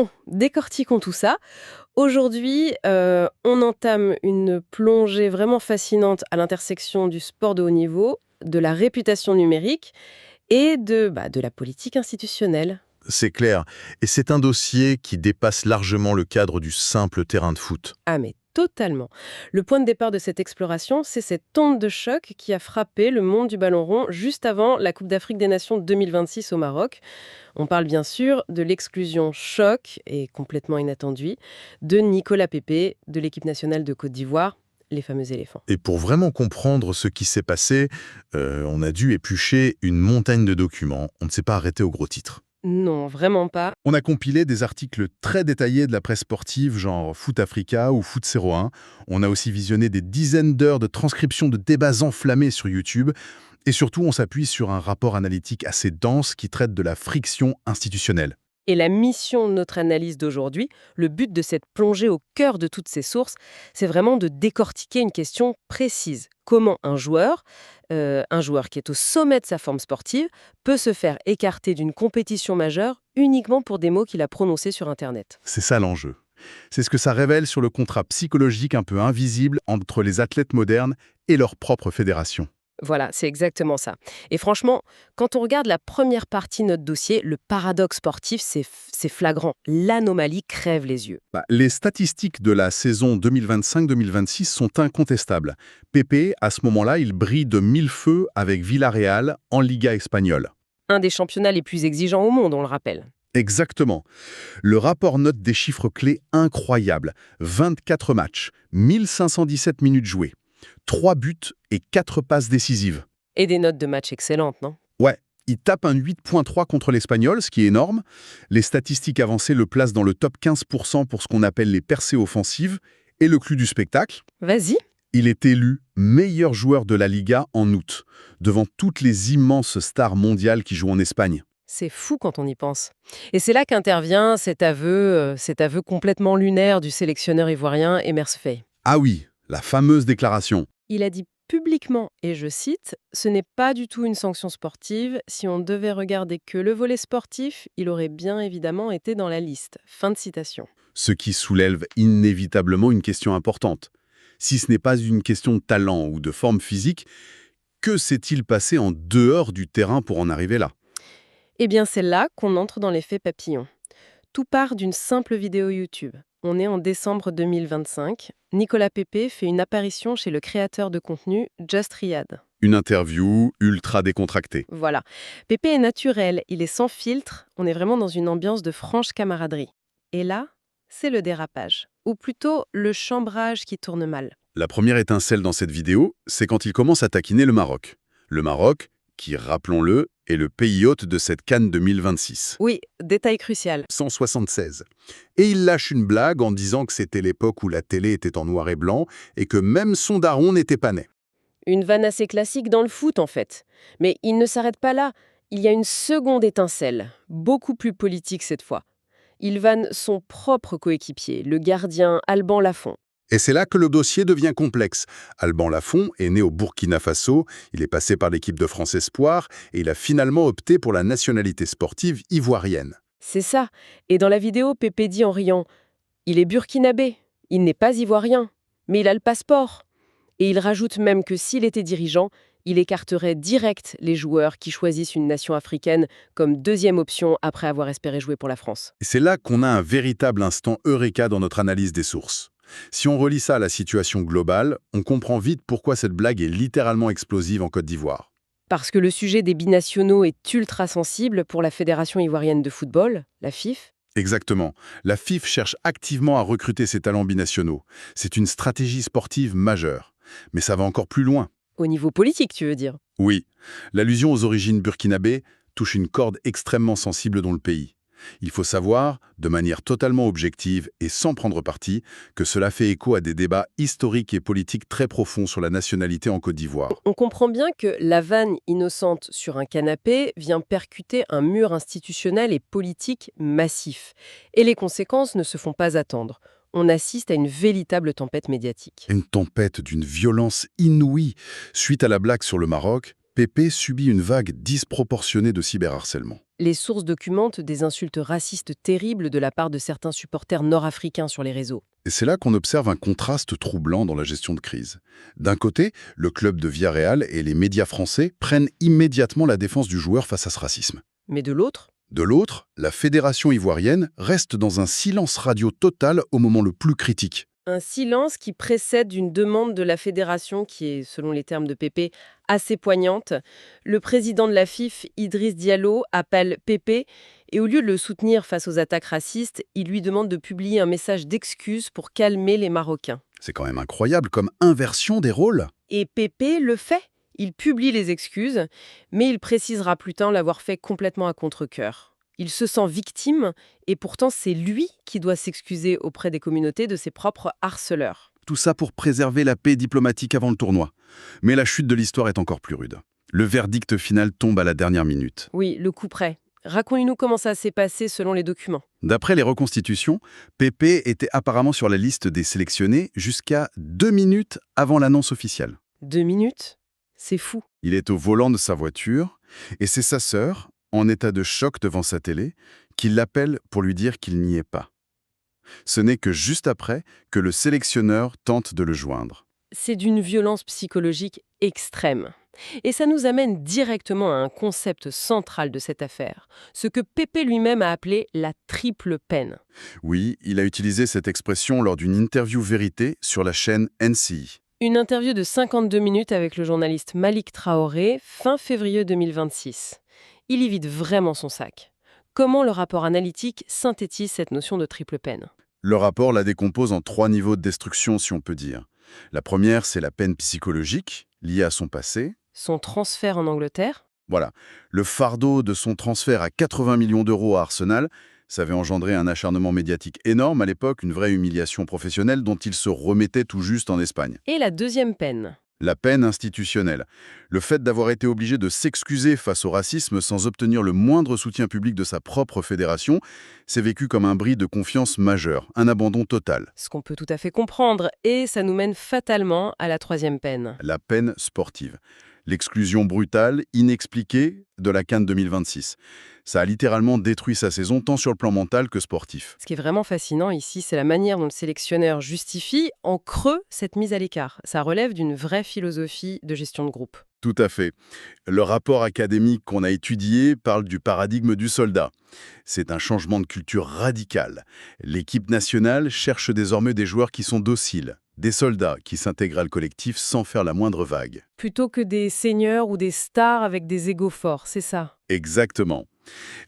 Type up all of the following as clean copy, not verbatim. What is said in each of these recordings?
Bon, décortiquons tout ça. Aujourd'hui, on entame une plongée vraiment fascinante à l'intersection du sport de haut niveau, de la réputation numérique et de la politique institutionnelle. C'est clair. Et c'est un dossier qui dépasse largement le cadre du simple terrain de foot. Ah mais totalement. Le point de départ de cette exploration, c'est cette onde de choc qui a frappé le monde du ballon rond juste avant la Coupe d'Afrique des Nations 2026 au Maroc. On parle bien sûr de l'exclusion choc, et complètement inattendue, de Nicolas Pepe de l'équipe nationale de Côte d'Ivoire, les fameux éléphants. Et pour vraiment comprendre ce qui s'est passé, on a dû éplucher une montagne de documents. On ne s'est pas arrêté aux gros titres. Non, vraiment pas. On a compilé des articles très détaillés de la presse sportive, genre Foot Africa ou Foot 01. On a aussi visionné des dizaines d'heures de transcriptions de débats enflammés sur YouTube. Et surtout, on s'appuie sur un rapport analytique assez dense qui traite de la friction institutionnelle. Et la mission de notre analyse d'aujourd'hui, le but de cette plongée au cœur de toutes ces sources, c'est vraiment de décortiquer une question précise. Comment un joueur qui est au sommet de sa forme sportive, peut se faire écarter d'une compétition majeure uniquement pour des mots qu'il a prononcés sur Internet. C'est ça l'enjeu. C'est ce que ça révèle sur le contrat psychologique un peu invisible entre les athlètes modernes et leur propre fédération. Voilà, c'est exactement ça. Et franchement, quand on regarde la première partie de notre dossier, le paradoxe sportif, c'est flagrant. L'anomalie crève les yeux. Les statistiques de la saison 2025-2026 sont incontestables. Pepe, à ce moment-là, il brille de mille feux avec Villarreal en Liga espagnole. Un des championnats les plus exigeants au monde, on le rappelle. Exactement. Le rapport note des chiffres clés incroyables. 24 matchs, 1517 minutes jouées, 3 buts et 4 passes décisives. Et des notes de match excellentes, non? Ouais, il tape un 8,3 contre l'Espagnol, ce qui est énorme. Les statistiques avancées le placent dans le top 15% pour ce qu'on appelle les percées offensives. Et le clou du spectacle, Vas-y. il est élu meilleur joueur de la Liga en août, devant toutes les immenses stars mondiales qui jouent en Espagne. C'est fou quand on y pense. Et c'est là qu'intervient cet aveu complètement lunaire du sélectionneur ivoirien Emer Faye. Ah oui, la fameuse déclaration. Il a dit publiquement, et je cite, « Ce n'est pas du tout une sanction sportive. Si on devait regarder que le volet sportif, il aurait bien évidemment été dans la liste. » Fin de citation. Ce qui soulève inévitablement une question importante. Si ce n'est pas une question de talent ou de forme physique, que s'est-il passé en dehors du terrain pour en arriver là? Eh bien, c'est là qu'on entre dans l'effet papillon. Tout part d'une simple vidéo YouTube. On est en décembre 2025. Nicolas Pepe fait une apparition chez le créateur de contenu Just Riyad. Une interview ultra décontractée. Voilà. Pepe est naturel, il est sans filtre, on est vraiment dans une ambiance de franche camaraderie. Et là, c'est le dérapage. Ou plutôt le chambrage qui tourne mal. La première étincelle dans cette vidéo, c'est quand il commence à taquiner le Maroc. Le Maroc, qui, rappelons-le, est le pays hôte de cette CAN 2026. Oui, détail crucial. 176. Et il lâche une blague en disant que c'était l'époque où la télé était en noir et blanc et que même son daron n'était pas né. Une vanne assez classique dans le foot, en fait. Mais il ne s'arrête pas là. Il y a une seconde étincelle, beaucoup plus politique cette fois. Il vanne son propre coéquipier, le gardien Alban Lafont. Et c'est là que le dossier devient complexe. Alban Lafont est né au Burkina Faso, il est passé par l'équipe de France Espoir et il a finalement opté pour la nationalité sportive ivoirienne. C'est ça. Et dans la vidéo, Pépé dit en riant « Il est burkinabé, il n'est pas ivoirien, mais il a le passeport ». Et il rajoute même que s'il était dirigeant, il écarterait direct les joueurs qui choisissent une nation africaine comme deuxième option après avoir espéré jouer pour la France. Et c'est là qu'on a un véritable instant eureka dans notre analyse des sources. Si on relie ça à la situation globale, on comprend vite pourquoi cette blague est littéralement explosive en Côte d'Ivoire. Parce que le sujet des binationaux est ultra sensible pour la Fédération ivoirienne de football, la FIF. Exactement. La FIF cherche activement à recruter ses talents binationaux. C'est une stratégie sportive majeure. Mais ça va encore plus loin. Au niveau politique, tu veux dire? Oui, l'allusion aux origines burkinabées touche une corde extrêmement sensible dans le pays. Il faut savoir, de manière totalement objective et sans prendre parti, que cela fait écho à des débats historiques et politiques très profonds sur la nationalité en Côte d'Ivoire. On comprend bien que la vanne innocente sur un canapé vient percuter un mur institutionnel et politique massif. Et les conséquences ne se font pas attendre. On assiste à une véritable tempête médiatique. Une tempête d'une violence inouïe. Suite à la blague sur le Maroc, Pepe subit une vague disproportionnée de cyberharcèlement. Les sources documentent des insultes racistes terribles de la part de certains supporters nord-africains sur les réseaux. Et c'est là qu'on observe un contraste troublant dans la gestion de crise. D'un côté, le club de Villarreal et les médias français prennent immédiatement la défense du joueur face à ce racisme. Mais de l'autre, De l'autre, la fédération ivoirienne reste dans un silence radio total au moment le plus critique. un silence qui précède une demande de la fédération qui est, selon les termes de Pépé, assez poignante. Le président de la FIF, Idriss Diallo, appelle Pépé et au lieu de le soutenir face aux attaques racistes, il lui demande de publier un message d'excuse pour calmer les Marocains. C'est quand même incroyable comme inversion des rôles. Et Pépé le fait. Il publie les excuses, mais il précisera plus tard l'avoir fait complètement à contre-cœur. Il se sent victime, et pourtant c'est lui qui doit s'excuser auprès des communautés de ses propres harceleurs. Tout ça pour préserver la paix diplomatique avant le tournoi. Mais la chute de l'histoire est encore plus rude. Le verdict final tombe à la dernière minute. Oui, le coup près. Racontez-nous comment ça s'est passé selon les documents. D'après les reconstitutions, Pépé était apparemment sur la liste des sélectionnés jusqu'à 2 minutes avant l'annonce officielle. 2 minutes? C'est fou. Il est au volant de sa voiture et c'est sa sœur, en état de choc devant sa télé, qui l'appelle pour lui dire qu'il n'y est pas. Ce n'est que juste après que le sélectionneur tente de le joindre. C'est d'une violence psychologique extrême. Et ça nous amène directement à un concept central de cette affaire, ce que Pépé lui-même a appelé la triple peine. Oui, il a utilisé cette expression lors d'une interview vérité sur la chaîne NCI. Une interview de 52 minutes avec le journaliste Malik Traoré, fin février 2026. Il y vide vraiment son sac. Comment le rapport analytique synthétise cette notion de triple peine? Le rapport la décompose en 3 niveaux de destruction, si on peut dire. La première, c'est la peine psychologique, liée à son passé. Son transfert en Angleterre? Voilà. Le fardeau de son transfert à 80 millions d'euros à Arsenal, ça avait engendré un acharnement médiatique énorme à l'époque, une vraie humiliation professionnelle dont il se remettait tout juste en Espagne. Et la deuxième peine? La peine institutionnelle. Le fait d'avoir été obligé de s'excuser face au racisme sans obtenir le moindre soutien public de sa propre fédération, c'est vécu comme un bris de confiance majeur, un abandon total. Ce qu'on peut tout à fait comprendre, et ça nous mène fatalement à la troisième peine. La peine sportive. L'exclusion brutale, inexpliquée de la CAN 2026. Ça a littéralement détruit sa saison tant sur le plan mental que sportif. Ce qui est vraiment fascinant ici, c'est la manière dont le sélectionneur justifie en creux cette mise à l'écart. Ça relève d'une vraie philosophie de gestion de groupe. Tout à fait. Le rapport académique qu'on a étudié parle du paradigme du soldat. C'est un changement de culture radical. L'équipe nationale cherche désormais des joueurs qui sont dociles, des soldats qui s'intègrent à le collectif sans faire la moindre vague. Plutôt que des seigneurs ou des stars avec des égos forts, c'est ça. Exactement.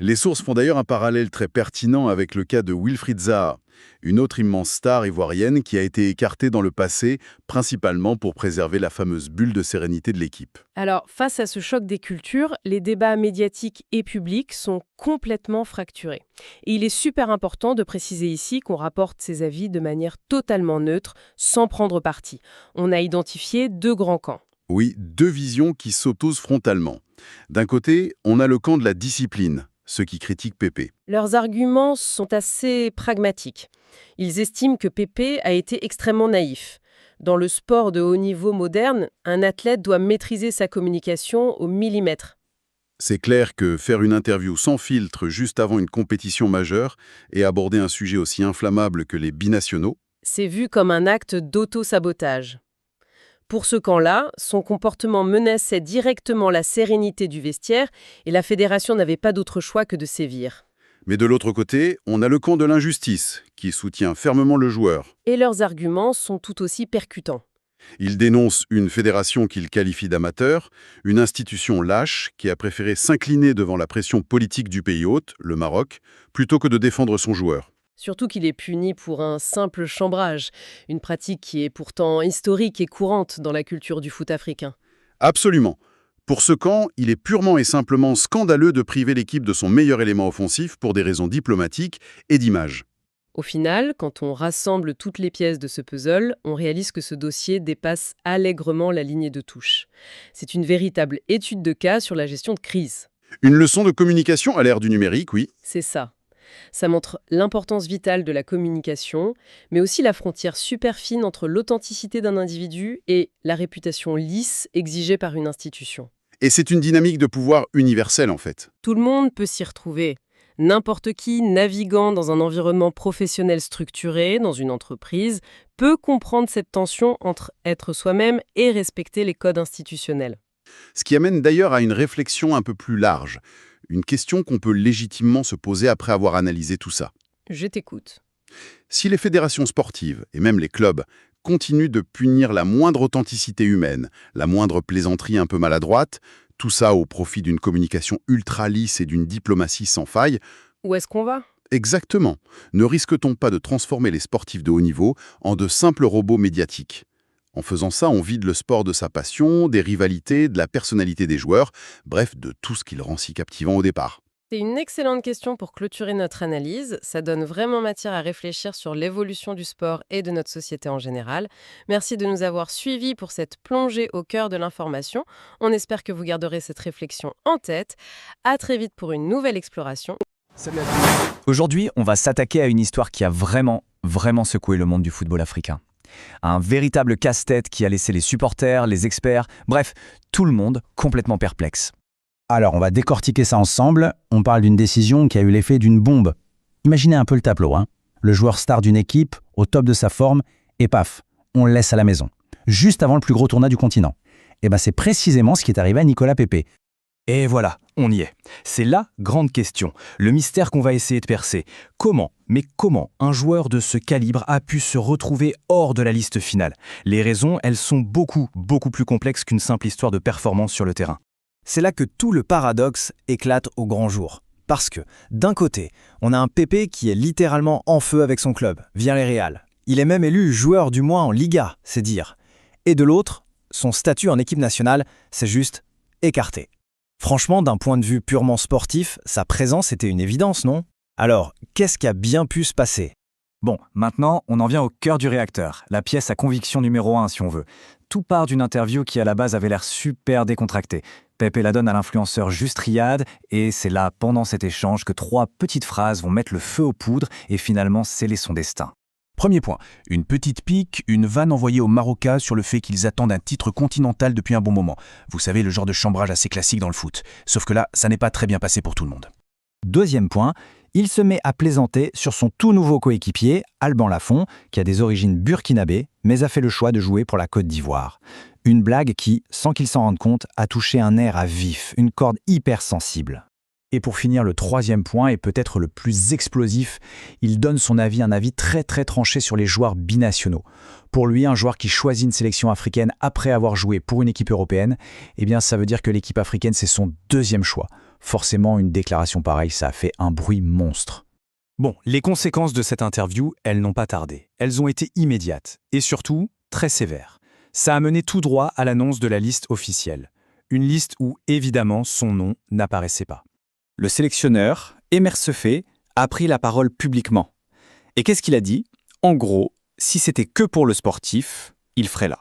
Les sources font d'ailleurs un parallèle très pertinent avec le cas de Wilfried Zaha, une autre immense star ivoirienne qui a été écartée dans le passé, principalement pour préserver la fameuse bulle de sérénité de l'équipe. Alors, face à ce choc des cultures, les débats médiatiques et publics sont complètement fracturés. Et il est super important de préciser ici qu'on rapporte ces avis de manière totalement neutre, sans prendre parti. On a identifié 2 grands camps. Oui, 2 visions qui s'opposent frontalement. D'un côté, on a le camp de la discipline, ceux qui critiquent Pépé. Leurs arguments sont assez pragmatiques. Ils estiment que Pépé a été extrêmement naïf. Dans le sport de haut niveau moderne, un athlète doit maîtriser sa communication au millimètre. C'est clair que faire une interview sans filtre juste avant une compétition majeure et aborder un sujet aussi inflammable que les binationaux, C'est vu comme un acte d'auto-sabotage. Pour ce camp-là, son comportement menaçait directement la sérénité du vestiaire et la fédération n'avait pas d'autre choix que de sévir. mais de l'autre côté, on a le camp de l'injustice, qui soutient fermement le joueur. Et leurs arguments sont tout aussi percutants. Il dénonce une fédération qu'il qualifie d'amateur, une institution lâche qui a préféré s'incliner devant la pression politique du pays hôte, le Maroc, plutôt que de défendre son joueur. Surtout qu'il est puni pour un simple chambrage, une pratique qui est pourtant historique et courante dans la culture du foot africain. Absolument. Pour ce camp, il est purement et simplement scandaleux de priver l'équipe de son meilleur élément offensif pour des raisons diplomatiques et d'image. Au final, quand on rassemble toutes les pièces de ce puzzle, on réalise que ce dossier dépasse allègrement la ligne de touche. C'est une véritable étude de cas sur la gestion de crise. Une leçon de communication à l'ère du numérique, oui. C'est ça. Ça montre l'importance vitale de la communication, mais aussi la frontière super fine entre l'authenticité d'un individu et la réputation lisse exigée par une institution. Et c'est une dynamique de pouvoir universelle, en fait. Tout le monde peut s'y retrouver. N'importe qui naviguant dans un environnement professionnel structuré, dans une entreprise, peut comprendre cette tension entre être soi-même et respecter les codes institutionnels. Ce qui amène d'ailleurs à une réflexion un peu plus large. Une question qu'on peut légitimement se poser après avoir analysé tout ça. Je t'écoute. Si les fédérations sportives, et même les clubs, continuent de punir la moindre authenticité humaine, la moindre plaisanterie un peu maladroite, tout ça au profit d'une communication ultra lisse et d'une diplomatie sans faille, Où est-ce qu'on va? exactement, ne risque-t-on pas de transformer les sportifs de haut niveau en de simples robots médiatiques? En faisant ça, on vide le sport de sa passion, des rivalités, de la personnalité des joueurs, bref, de tout ce qui le rend si captivant au départ. C'est une excellente question pour clôturer notre analyse. Ça donne vraiment matière à réfléchir sur l'évolution du sport et de notre société en général. Merci de nous avoir suivis pour cette plongée au cœur de l'information. On espère que vous garderez cette réflexion en tête. À très vite pour une nouvelle exploration. Salut à tous. Aujourd'hui, on va s'attaquer à une histoire qui a vraiment secoué le monde du football africain. Un véritable casse-tête qui a laissé les supporters, les experts, bref, tout le monde complètement perplexe. Alors, on va décortiquer ça ensemble. On parle d'une décision qui a eu l'effet d'une bombe. Imaginez un peu le tableau, hein. Le joueur star d'une équipe, au top de sa forme, et paf, on le laisse à la maison. Juste avant le plus gros tournoi du continent. Et ben c'est précisément ce qui est arrivé à Nicolas Pepe. Et voilà, on y est. C'est la grande question, le mystère qu'on va essayer de percer. Comment un joueur de ce calibre a pu se retrouver hors de la liste finale? Les raisons, elles sont beaucoup plus complexes qu'une simple histoire de performance sur le terrain. C'est là que tout le paradoxe éclate au grand jour. Parce que, d'un côté, on a un Pepe qui est littéralement en feu avec son club, via les Real. Il est même élu joueur du mois en Liga, c'est dire. Et de l'autre, son statut en équipe nationale, c'est juste écarté. Franchement, d'un point de vue purement sportif, sa présence était une évidence, non? Alors, qu'est-ce qui a bien pu se passer? Bon, maintenant, on en vient au cœur du réacteur, la pièce à conviction numéro 1 si on veut. Tout part d'une interview qui à la base avait l'air super décontractée. Pepe la donne à l'influenceur Just Riyad, et c'est là, pendant cet échange, que 3 petites phrases vont mettre le feu aux poudres et finalement sceller son destin. Premier point, une petite pique, une vanne envoyée aux Marocains sur le fait qu'ils attendent un titre continental depuis un bon moment. Vous savez, le genre de chambrage assez classique dans le foot. Sauf que là, ça n'est pas très bien passé pour tout le monde. Deuxième point, il se met à plaisanter sur son tout nouveau coéquipier, Alban Lafont, qui a des origines burkinabées, mais a fait le choix de jouer pour la Côte d'Ivoire. Une blague qui, sans qu'il s'en rende compte, a touché un nerf à vif, une corde hyper sensible. Et pour finir, le troisième point, et peut-être le plus explosif, il donne son avis, un avis très tranché sur les joueurs binationaux. Pour lui, un joueur qui choisit une sélection africaine après avoir joué pour une équipe européenne, eh bien ça veut dire que l'équipe africaine, c'est son deuxième choix. Forcément, une déclaration pareille, ça a fait un bruit monstre. Bon, les conséquences de cette interview, elles n'ont pas tardé. Elles ont été immédiates, et surtout, très sévères. Ça a mené tout droit à l'annonce de la liste officielle. Une liste où, évidemment, son nom n'apparaissait pas. Le sélectionneur, Emer Sefé, a pris la parole publiquement. Et qu'est-ce qu'il a dit? En gros, si c'était que pour le sportif, il ferait là.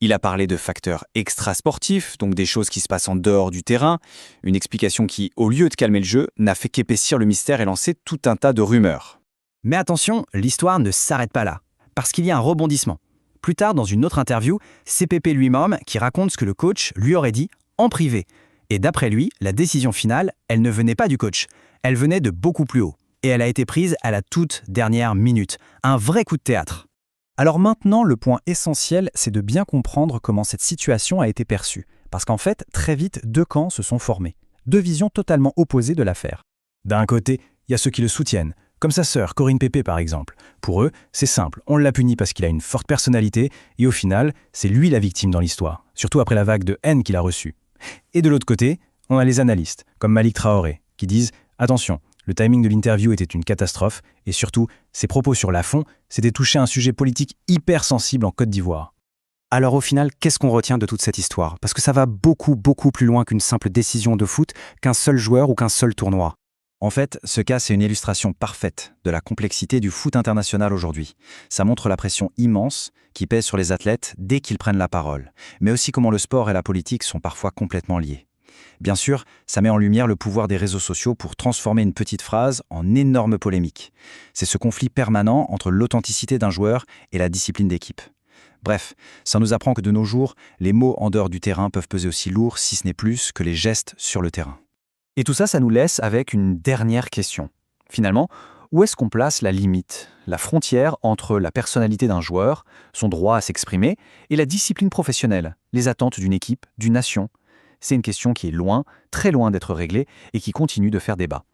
Il a parlé de facteurs extrasportifs, donc des choses qui se passent en dehors du terrain, une explication qui, au lieu de calmer le jeu, n'a fait qu'épaissir le mystère et lancer tout un tas de rumeurs. Mais attention, l'histoire ne s'arrête pas là, parce qu'il y a un rebondissement. Plus tard, dans une autre interview, c'est Pepe lui-même qui raconte ce que le coach lui aurait dit en privé. Et d'après lui, la décision finale, elle ne venait pas du coach, elle venait de beaucoup plus haut. Et elle a été prise à la toute dernière minute. Un vrai coup de théâtre. Alors maintenant, le point essentiel, c'est de bien comprendre comment cette situation a été perçue. Parce qu'en fait, très vite, 2 camps se sont formés. 2 visions totalement opposées de l'affaire. D'un côté, il y a ceux qui le soutiennent, comme sa sœur, Corinne Pepe par exemple. Pour eux, c'est simple, on l'a puni parce qu'il a une forte personnalité, et au final, c'est lui la victime dans l'histoire, surtout après la vague de haine qu'il a reçue. Et de l'autre côté, on a les analystes, comme Malik Traoré, qui disent « Attention, le timing de l'interview était une catastrophe, et surtout, ses propos sur Lafont, c'était toucher un sujet politique hyper sensible en Côte d'Ivoire. » Alors au final, qu'est-ce qu'on retient de toute cette histoire? Parce que ça va beaucoup plus loin qu'une simple décision de foot, qu'un seul joueur ou qu'un seul tournoi. En fait, ce cas, c'est une illustration parfaite de la complexité du foot international aujourd'hui. Ça montre la pression immense qui pèse sur les athlètes dès qu'ils prennent la parole, mais aussi comment le sport et la politique sont parfois complètement liés. Bien sûr, ça met en lumière le pouvoir des réseaux sociaux pour transformer une petite phrase en énorme polémique. C'est ce conflit permanent entre l'authenticité d'un joueur et la discipline d'équipe. Bref, ça nous apprend que de nos jours, les mots en dehors du terrain peuvent peser aussi lourd, si ce n'est plus, que les gestes sur le terrain. Et tout ça, ça nous laisse avec une dernière question. Finalement, où est-ce qu'on place la limite, la frontière entre la personnalité d'un joueur, son droit à s'exprimer, et la discipline professionnelle, les attentes d'une équipe, d'une nation? C'est une question qui est loin, très loin d'être réglée et qui continue de faire débat.